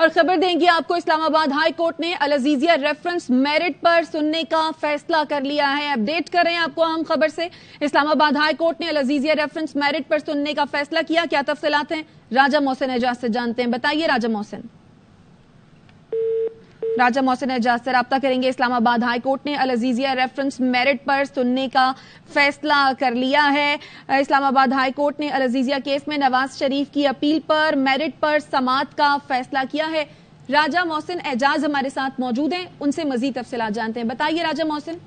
और खबर देंगे आपको, इस्लामाबाद हाई कोर्ट ने अल अजीजिया रेफरेंस मेरिट पर सुनने का फैसला कर लिया है। अपडेट कर रहे हैं आपको अहम खबर से। इस्लामाबाद हाई कोर्ट ने अल अजीजिया रेफरेंस मेरिट पर सुनने का फैसला किया। क्या तफसीलात हैं, राजा मोहसिन एजाज से जानते हैं। बताइए राजा मोहसिन एजाज से रब्ता करेंगे। इस्लामाबाद हाई कोर्ट ने अल अजीजिया रेफरेंस मेरिट पर सुनने का फैसला कर लिया है। इस्लामाबाद हाई कोर्ट ने अल अजीजिया केस में नवाज शरीफ की अपील पर मेरिट पर समाअत का फैसला किया है। राजा मोहसिन एजाज हमारे साथ मौजूद हैं, उनसे मजीद तफसीलात जानते हैं। बताइए राजा मोहसिन।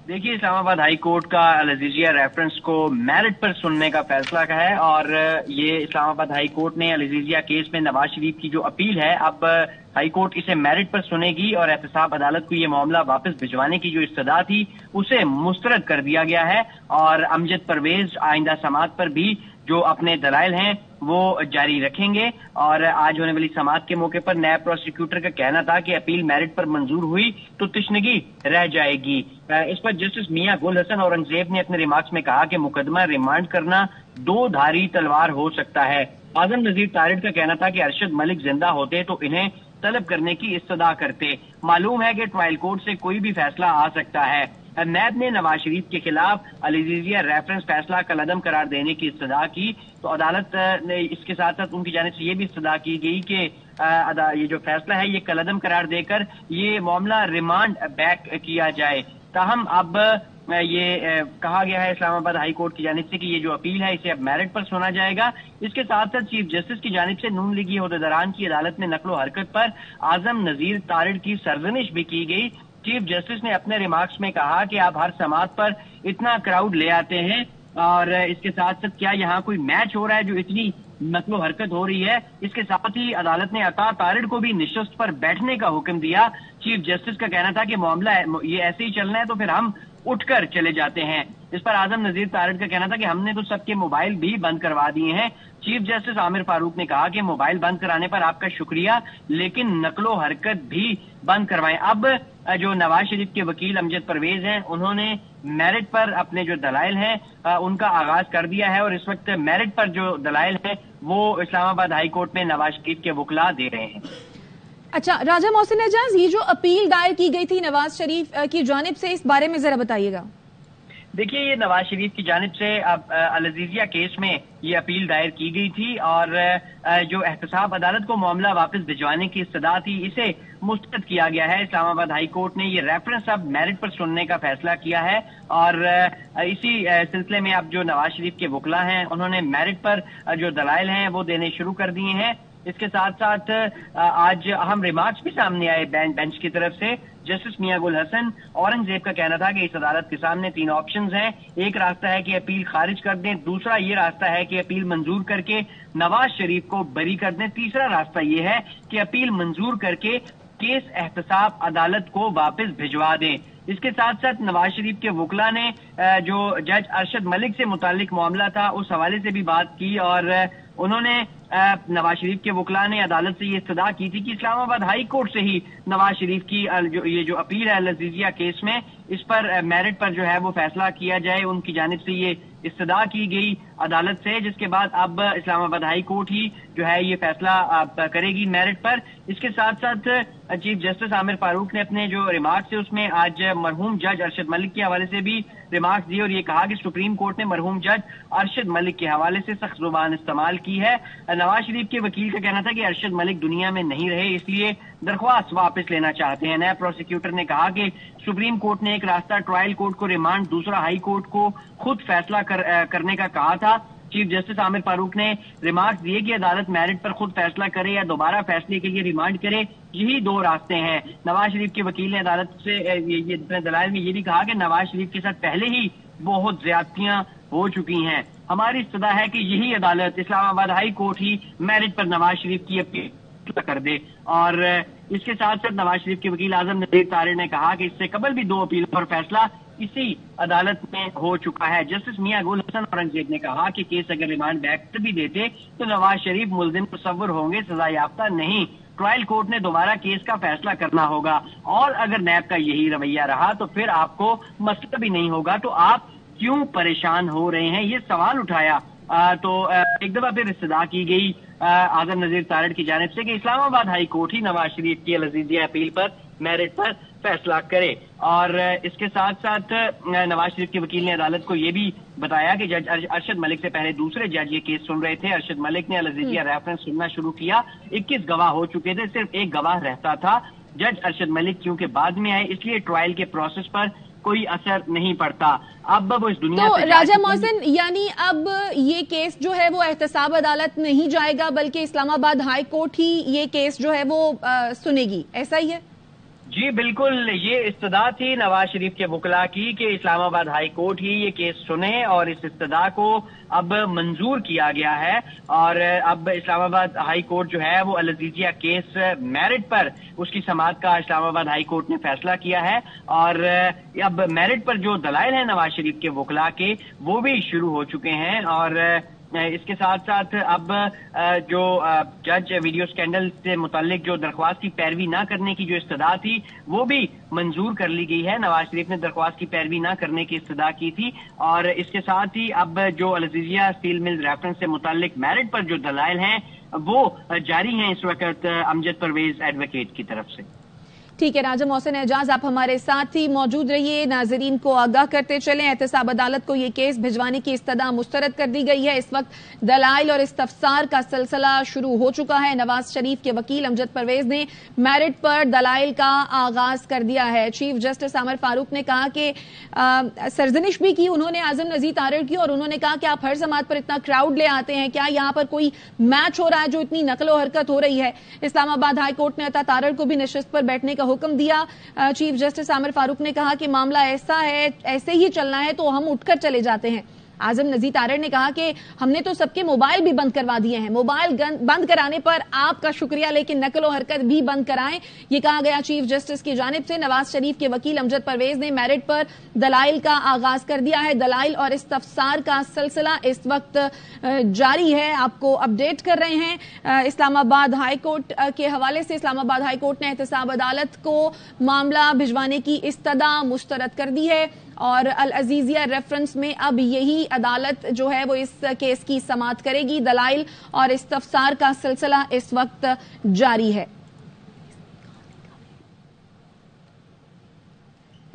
देखिए, इस्लामाबाद हाई कोर्ट का अल अजीजिया रेफरेंस को मेरिट पर सुनने का फैसला का है और ये इस्लामाबाद हाई कोर्ट ने अल अजीजिया केस में नवाज शरीफ की जो अपील है, अब हाई कोर्ट इसे मेरिट पर सुनेगी और एहतसाब अदालत को ये मामला वापस भिजवाने की जो इस्तदा थी उसे मुस्तरद कर दिया गया है और अमजद परवेज आइंदा समाअत पर भी जो अपने दलाइल हैं वो जारी रखेंगे। और आज होने वाली समाअत के मौके पर नायब प्रोसिक्यूटर का कहना था कि अपील मेरिट पर मंजूर हुई तो तशनगी रह जाएगी। इस पर जस्टिस मियां गुल हसन औरंगजेब ने अपने रिमार्क्स में कहा कि मुकदमा रिमांड करना दो धारी तलवार हो सकता है। आजम नजीर तारिड़ का कहना था कि अरशद मलिक जिंदा होते तो इन्हें तलब करने की इस्तदा करते। मालूम है कि ट्रायल कोर्ट से कोई भी फैसला आ सकता है। नैब ने नवाज शरीफ के खिलाफ अल अजीजिया रेफरेंस फैसला कलअदम करार देने की इस्तदा की तो अदालत ने इसके साथ साथ उनकी जानिब से ये भी इस्तदा की गई कि ये जो फैसला है ये कलअदम करार देकर ये मामला रिमांड बैक किया जाए। ताहम अब ये कहा गया है इस्लामाबाद हाई कोर्ट की जानिब से कि ये जो अपील है इसे अब मेरिट पर सुना जाएगा। इसके साथ साथ चीफ जस्टिस की जानिब से नून लीगी ओहदेदारान की अदालत में नकलो हरकत पर आजम नजीर तारिड़ की सरजनिश भी की गई। चीफ जस्टिस ने अपने रिमार्क्स में कहा कि आप हर समाअत पर इतना क्राउड ले आते हैं और इसके साथ साथ क्या यहाँ कोई मैच हो रहा है जो इतनी नकलो हरकत हो रही है। इसके साथ ही अदालत ने अता तारिड़ को भी निशस्त पर बैठने का हुक्म दिया। चीफ जस्टिस का कहना था कि मामला ये ऐसे ही चलना है तो फिर हम उठकर चले जाते हैं। इस पर आजम नजीर तारिड़ का कहना था कि हमने तो सबके मोबाइल भी बंद करवा दिए हैं। चीफ जस्टिस आमिर फारूक ने कहा कि मोबाइल बंद कराने पर आपका शुक्रिया, लेकिन नकलो हरकत भी बंद करवाएं। अब जो नवाज शरीफ के वकील अमजद परवेज हैं उन्होंने मेरिट पर अपने जो दलाइल हैं उनका आगाज कर दिया है और इस वक्त मेरिट पर जो दलाइल है वो इस्लामाबाद हाई कोर्ट में नवाज शरीफ के वकला दे रहे हैं। अच्छा राजा मोहसिन एजाज, ये जो अपील दायर की गई थी नवाज शरीफ की जानिब से, इस बारे में जरा बताइएगा। देखिए, ये नवाज शरीफ की जानिब से अब अल अजीजिया केस में ये अपील दायर की गई थी और जो एहतसाब अदालत को मामला वापस भिजवाने की इस्तदा थी इसे मुस्तरद किया गया है। इस्लामाबाद हाई कोर्ट ने ये रेफरेंस अब मेरिट पर सुनने का फैसला किया है और इसी सिलसिले में अब जो नवाज शरीफ के वकला हैं उन्होंने मेरिट पर जो दलाइल हैं वो देने शुरू कर दिए हैं। इसके साथ साथ आज अहम रिमार्क्स भी सामने आए बेंच की तरफ से। जस्टिस मियां गुल हसन औरंगजेब का कहना था कि इस अदालत के सामने तीन ऑप्शंस हैं। एक रास्ता है कि अपील खारिज कर दें, दूसरा ये रास्ता है कि अपील मंजूर करके नवाज शरीफ को बरी कर दें, तीसरा रास्ता ये है कि अपील मंजूर करके केस एहतसाब अदालत को वापस भिजवा दें। इसके साथ साथ नवाज शरीफ के वकला ने जो जज अरशद मलिक से मुतालिक मामला था उस हवाले से भी बात की और उन्होंने नवाज शरीफ के वकला ने अदालत से ये इस्तदा की थी कि इस्लामाबाद हाई कोर्ट से ही नवाज शरीफ की ये जो अपील है अल अजीजिया केस में इस पर मेरिट पर जो है वो फैसला किया जाए। उनकी जानिब से ये इस्तदा की गई अदालत से, जिसके बाद अब इस्लामाबाद हाई कोर्ट ही जो है ये फैसला करेगी मेरिट पर। इसके साथ साथ चीफ जस्टिस आमिर फारूक ने अपने जो रिमार्क्स है उसमें आज मरहूम जज अरशद मलिक के हवाले से भी रिमार्क्स दिए और ये कहा कि सुप्रीम कोर्ट ने मरहूम जज अरशद मलिक के हवाले से सख्त जुबान इस्तेमाल की है। नवाज शरीफ के वकील का कहना था कि अरशद मलिक दुनिया में नहीं रहे इसलिए दरख्वास्त वापस लेना चाहते हैं। नया प्रोसिक्यूटर ने कहा कि सुप्रीम कोर्ट ने एक रास्ता ट्रायल कोर्ट को रिमांड, दूसरा हाई कोर्ट को खुद फैसला करने का कहा था। चीफ जस्टिस आमिर फारूक ने रिमार्क्स दिए कि अदालत मेरिट पर खुद फैसला करे या दोबारा फैसले के लिए रिमांड करे, यही दो रास्ते हैं। नवाज शरीफ के वकील ने अदालत से ये दलाइल में ये भी कहा कि नवाज शरीफ के साथ पहले ही बहुत ज्यादतियां हो चुकी हैं। हमारी इस्तदा है कि यही अदालत इस्लामाबाद हाई कोर्ट ही मेरिट पर नवाज शरीफ की अपील कर दे। और इसके साथ साथ नवाज शरीफ के वकील आजम नजीर तारिड़ ने कहा कि इससे कबल भी दो अपील पर फैसला इसी अदालत में हो चुका है। जस्टिस मियां गुल हसन औरंगजेब ने कहा कि केस अगर रिमांड बैक भी देते तो नवाज शरीफ मुलजिम तस्वुर होंगे, सजा याफ्ता नहीं। ट्रायल कोर्ट ने दोबारा केस का फैसला करना होगा और अगर नैब का यही रवैया रहा तो फिर आपको मसला भी नहीं होगा, तो आप क्यों परेशान हो रहे हैं, ये सवाल उठाया। तो एक दफा फिर इस्तदा की गई आजम नजीर तारड़ की जानिब से कि इस्लामाबाद हाई कोर्ट ही नवाज शरीफ की अल-अज़ीज़िया अपील पर मेरिट पर फैसला करे। और इसके साथ साथ नवाज शरीफ के वकील ने अदालत को ये भी बताया कि जज अरशद मलिक से पहले दूसरे जज ये केस सुन रहे थे। अरशद मलिक ने अल-अज़ीज़िया रेफरेंस सुनना शुरू किया, 21 गवाह हो चुके थे, सिर्फ एक गवाह रहता था। जज अरशद मलिक क्योंकि बाद में आए इसलिए ट्रायल के प्रोसेस पर कोई असर नहीं पड़ता। अब वो इस दुनिया तो से राजा मोहसिन, यानी अब ये केस जो है वो एहतसाब अदालत नहीं जाएगा बल्कि इस्लामाबाद हाई कोर्ट ही ये केस जो है वो सुनेगी, ऐसा ही है? जी बिल्कुल, ये इस्तदा थी नवाज शरीफ के वकला की कि इस्लामाबाद हाई कोर्ट ही ये केस सुने और इस इस्तदा को अब मंजूर किया गया है। और अब इस्लामाबाद हाई कोर्ट जो है वो अल-अज़ीज़िया केस मेरिट पर उसकी समाअत का इस्लामाबाद हाई कोर्ट ने फैसला किया है। और अब मेरिट पर जो दलाइल है नवाज शरीफ के वकला के वो भी शुरू हो चुके हैं। और इसके साथ साथ अब जो जज वीडियो स्कैंडल से मुताल्लिक जो दरख्वास्त की पैरवी ना करने की जो इस्तदा थी वो भी मंजूर कर ली गई है। नवाज शरीफ ने दरख्वास्त की पैरवी ना करने की इस्तदा की थी। और इसके साथ ही अब जो अल-अज़ीज़िया स्टील मिल रेफरेंस से मुताल्लिक मेरिट पर जो दलाइल हैं वो जारी हैं इस वक्त अमजद परवेज एडवोकेट की तरफ से। ठीक है, राजा मोहसिन एजाज आप हमारे साथ ही मौजूद रहिए, नाजरीन को आगाह करते चलें। एहतसाब अदालत को ये केस भिजवाने की इस्तदा मुस्तरद कर दी गई है। इस वक्त दलाइल और इस्तफसार का सिलसिला शुरू हो चुका है। नवाज शरीफ के वकील अमजद परवेज ने मेरिट पर दलाइल का आगाज कर दिया है। चीफ जस्टिस आमिर फारूक ने कहा कि सरजनिश भी की उन्होंने आजम नजीर तारड़ की, और उन्होंने कहा कि आप हर समात पर इतना क्राउड ले आते हैं, क्या यहाँ पर कोई मैच हो रहा है जो इतनी नकलो हरकत हो रही है? इस्लामाबाद हाई कोर्ट ने अता तारड़ को भी नशिस्त पर बैठने का हुक्म दिया। चीफ जस्टिस आमिर फारूक ने कहा कि मामला ऐसा है, ऐसे ही चलना है तो हम उठकर चले जाते हैं। आजम नजीर तारड़ ने कहा कि हमने तो सबके मोबाइल भी बंद करवा दिए हैं, मोबाइल बंद कराने पर आपका शुक्रिया, लेकिन नकलो हरकत भी बंद कराएं, ये कहा गया चीफ जस्टिस की जानिब से। नवाज शरीफ के वकील अमजद परवेज ने मेरिट पर दलाइल का आगाज कर दिया है। दलाइल और इस्तफसार का सिलसिला इस वक्त जारी है, आपको अपडेट कर रहे हैं। इस्लामाबाद हाई कोर्ट के हवाले से इस्लामाबाद हाई कोर्ट ने एहतसाब अदालत को मामला भिजवाने की इस्तदा मुस्तरद कर दी है और अल-अज़ीज़िया रेफरेंस में अब यही अदालत जो है वो इस केस की समाअत करेगी। दलाइल और इस्तफसार का सिलसिला इस वक्त जारी है।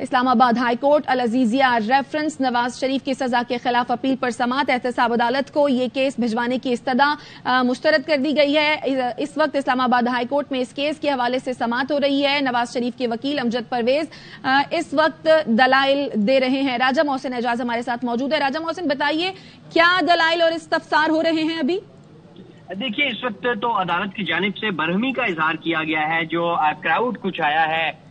Islamabad high court Al-Azizia reference Nawaz Sharif की सजा के खिलाफ अपील पर समाअत। एहतसाब अदालत को ये केस भिजवाने की इस्तदा मुस्तरद कर दी गई है। इस वक्त इस्लामाबाद हाई कोर्ट में इस केस के हवाले से समाअत हो रही है। नवाज शरीफ के वकील अमजद परवेज इस वक्त दलाइल दे रहे हैं। राजा मोहसिन एजाज हमारे साथ मौजूद है। राजा मोहसिन, बताइए क्या दलाइल और इस्तफसार हो रहे हैं अभी? देखिए, इस वक्त तो अदालत की जानिब से बरहमी का इजहार किया गया है। जो क्राउड कुछ आया है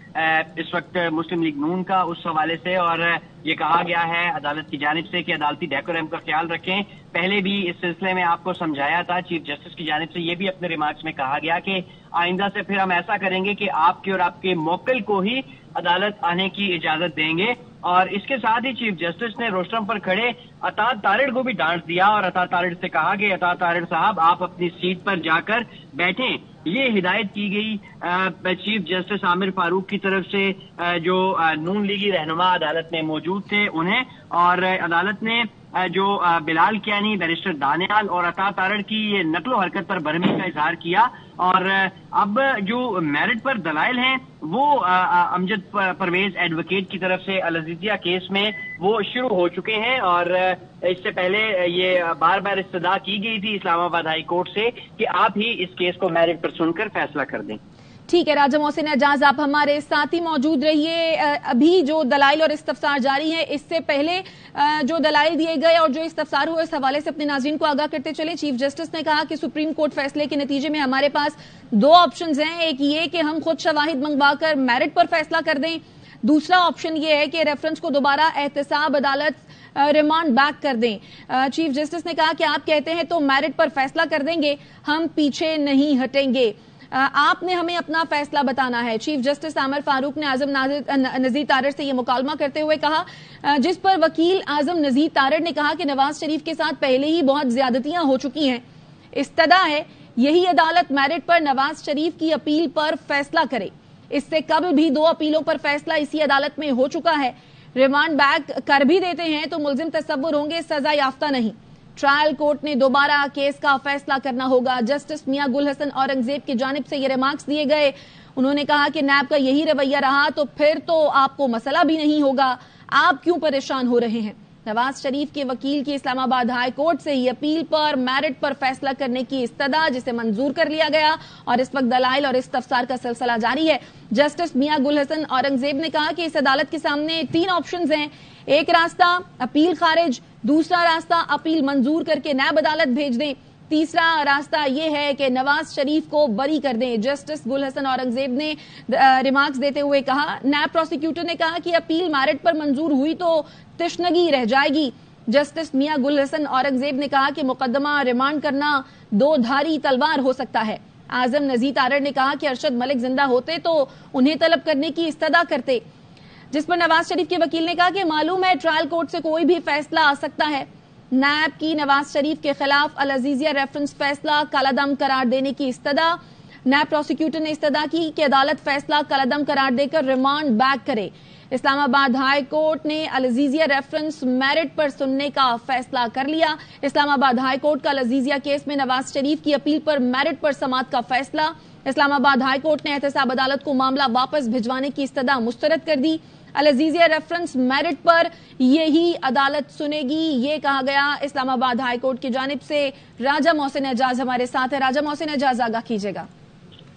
इस वक्त मुस्लिम लीग नून का, उस हवाले से, और ये कहा गया है अदालत की जानिब से कि अदालती डेकोरम का ख्याल रखें। पहले भी इस सिलसिले में आपको समझाया था, चीफ जस्टिस की जानिब से ये भी अपने रिमार्क्स में कहा गया कि आइंदा से फिर हम ऐसा करेंगे कि आपके और आपके मोक्किल को ही अदालत आने की इजाजत देंगे। और इसके साथ ही चीफ जस्टिस ने रोस्टरम पर खड़े अता तारड़ को भी डांट दिया और अता तारड़ से कहा कि अता तारड़ साहब आप अपनी सीट पर जाकर बैठें। ये हिदायत की गई चीफ जस्टिस आमिर फारूक की तरफ से, जो नून लीगी रहनुमा अदालत में मौजूद थे उन्हें। और अदालत ने जो बिलाल कियानी, बैरिस्टर दानियाल और अता तारड़ की ये नकलो हरकत पर बरहमी का इजहार किया। और अब जो मेरिट पर दलाइल हैं वो अमजद परवेज एडवोकेट की तरफ से अल-अज़ीज़िया केस में वो शुरू हो चुके हैं। और इससे पहले ये बार बार इस्तदा की गई थी इस्लामाबाद हाई कोर्ट से कि आप ही इस केस को मेरिट पर सुनकर फैसला कर दें। ठीक है, राजा मोहसिन एजाज आप हमारे साथ ही मौजूद रहिए। अभी जो दलाइल और इस्तफसार जारी है, इससे पहले जो दलाइल दिए गए और जो इस्तफसार हुए, इस हवाले से अपने नाज़रीन को आगाह करते चले। चीफ जस्टिस ने कहा कि सुप्रीम कोर्ट फैसले के नतीजे में हमारे पास दो ऑप्शंस हैं। एक ये कि हम खुद शवाहिद मंगवाकर मेरिट पर फैसला कर दें, दूसरा ऑप्शन ये है कि रेफरेंस को दोबारा एहतसाब अदालत रिमांड बैक कर दें। चीफ जस्टिस ने कहा कि आप कहते हैं तो मेरिट पर फैसला कर देंगे, हम पीछे नहीं हटेंगे, आपने हमें अपना फैसला बताना है। चीफ जस्टिस आमिर फारूक ने आजम नजीर तारड़ से यह मुकालमा करते हुए कहा, जिस पर वकील आजम नजीर तारड़ ने कहा कि नवाज शरीफ के साथ पहले ही बहुत ज्यादतियां हो चुकी हैं, इस्तदा है यही अदालत मेरिट पर नवाज शरीफ की अपील पर फैसला करे। इससे कबल भी 2 अपीलों पर फैसला इसी अदालत में हो चुका है। रिमांड बैक कर भी देते हैं तो मुलजिम तसव्वुर होंगे सजा याफ्ता नहीं। ट्रायल कोर्ट ने दोबारा केस का फैसला करना होगा। जस्टिस मियां गुल हसन औरंगजेब की जानिब से ये रिमार्क्स दिए गए। उन्होंने कहा कि नैब का यही रवैया रहा तो फिर तो आपको मसला भी नहीं होगा, आप क्यों परेशान हो रहे हैं। नवाज शरीफ के वकील की इस्लामाबाद हाई कोर्ट से ही अपील पर मेरिट पर फैसला करने की इस्तदा, जिसे मंजूर कर लिया गया और इस वक्त दलाइल और इस्तफसार का सिलसिला जारी है। जस्टिस मियां गुल हसन औरंगजेब ने कहा कि इस अदालत के सामने 3 ऑप्शंस हैं। एक रास्ता अपील खारिज, दूसरा रास्ता अपील मंजूर करके नैब अदालत भेज दें, तीसरा रास्ता यह है कि नवाज शरीफ को बरी कर दें। जस्टिस गुल हसन औरंगजेब ने रिमार्क्स देते हुए कहा, नैब प्रोसिक्यूटर ने कहा कि अपील मेरिट पर मंजूर हुई तो तशनगी रह जाएगी। जस्टिस मियां गुल हसन औरंगजेब ने कहा कि मुकदमा रिमांड करना 2 धारी तलवार हो सकता है। आजम नजीर तारड़ ने कहा कि अरशद मलिक जिंदा होते तो उन्हें तलब करने की इस्तदा करते, जिस पर नवाज शरीफ के वकील ने कहा कि मालूम है ट्रायल कोर्ट से कोई भी फैसला आ सकता है। नैब की नवाज शरीफ के खिलाफ अल अजीजिया रेफरेंस फैसला कलादम करार देने की इस्तदा। नैब प्रोसिक्यूटर ने इस्तदा की कि अदालत फैसला कलादम करार देकर रिमांड बैक करे। इस्लामाबाद हाई कोर्ट ने अल अजीजिया रेफरेंस मेरिट पर सुनने का फैसला कर लिया। इस्लामाबाद हाई कोर्ट का अल अजीजिया केस में नवाज शरीफ की अपील पर मेरिट पर समाअत का फैसला। इस्लामाबाद हाई कोर्ट ने एहतसाब अदालत को मामला वापस भिजवाने की इस्तदा मुस्तरद कर दी। अल अजीजिया रेफरेंस मेरिट पर यही अदालत सुनेगी, ये कहा गया इस्लामाबाद हाई कोर्ट की जानिब से। राजा मोहसिन एजाज हमारे साथ है। राजा मोहसिन एजाज, आगाह कीजिएगा।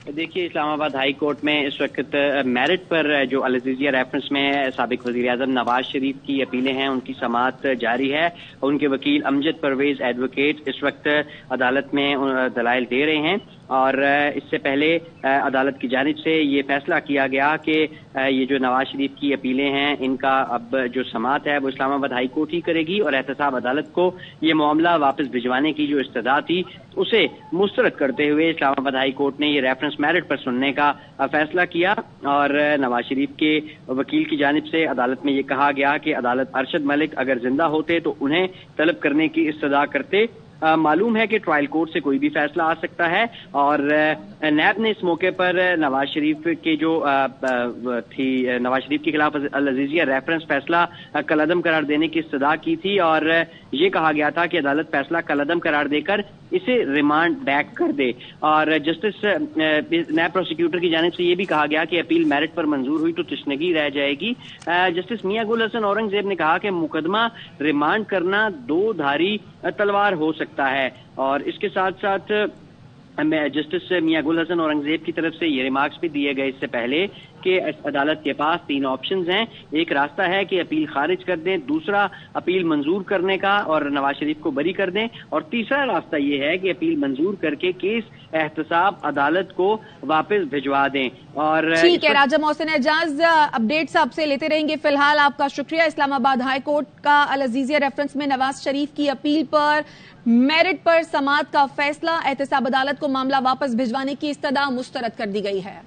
देखिए, इस्लामाबाद हाई कोर्ट में इस वक्त मेरिट पर जो अल अजीजिया रेफरेंस में साबिक वजीर आजम नवाज शरीफ की अपीलें हैं, उनकी समाअत जारी है। उनके वकील अमजद परवेज एडवोकेट इस वक्त अदालत में दलाइल दे रहे हैं और इससे पहले अदालत की जानिब से ये फैसला किया गया कि ये जो नवाज शरीफ की अपीलें हैं, इनका अब जो समाअत है वो इस्लामाबाद हाई कोर्ट ही करेगी और एहतसाब अदालत को ये मामला वापस भिजवाने की जो इस्तदा थी उसे मुस्तरद करते हुए इस्लामाबाद हाई कोर्ट ने ये रेफरेंस मेरिट पर सुनने का फैसला किया। और नवाज शरीफ के वकील की जानिब से अदालत में ये कहा गया कि अदालत अरशद मलिक अगर जिंदा होते तो उन्हें तलब करने की इस्तदा करते। मालूम है कि ट्रायल कोर्ट से कोई भी फैसला आ सकता है और नैब ने इस मौके पर नवाज शरीफ के जो नवाज शरीफ के खिलाफ अल अजीजिया रेफरेंस फैसला कलअदम करार देने की इस्तदा की थी और ये कहा गया था कि अदालत फैसला कलअदम करार देकर इसे रिमांड बैक कर दे। और जस्टिस नैब प्रोसिक्यूटर की जानिब से ये भी कहा गया कि अपील मेरिट पर मंजूर हुई तो तशनगी रह जाएगी। जस्टिस मियां गुल हसन औरंगजेब ने कहा कि मुकदमा रिमांड करना 2 धारी तलवार हो सकता है और इसके साथ साथ जस्टिस मियां गुल हसन औरंगजेब की तरफ से ये रिमार्क्स भी दिए गए इससे पहले कि अदालत के पास 3 ऑप्शंस हैं। एक रास्ता है कि अपील खारिज कर दें, दूसरा अपील मंजूर करने का और नवाज शरीफ को बरी कर दें और तीसरा रास्ता ये है कि अपील मंजूर करके केस एहतसाब अदालत को वापस भिजवा दें। और ठीक है राजा मोहसिन एजाज, अपडेट्स आपसे लेते रहेंगे। फिलहाल आपका शुक्रिया। इस्लामाबाद हाई कोर्ट का अल अजीजिया रेफरेंस में नवाज शरीफ की अपील पर मेरिट पर समाअत का फैसला, एहतसाब अदालत को मामला वापस भिजवाने की इस्तदा मुस्तरद कर दी गई है।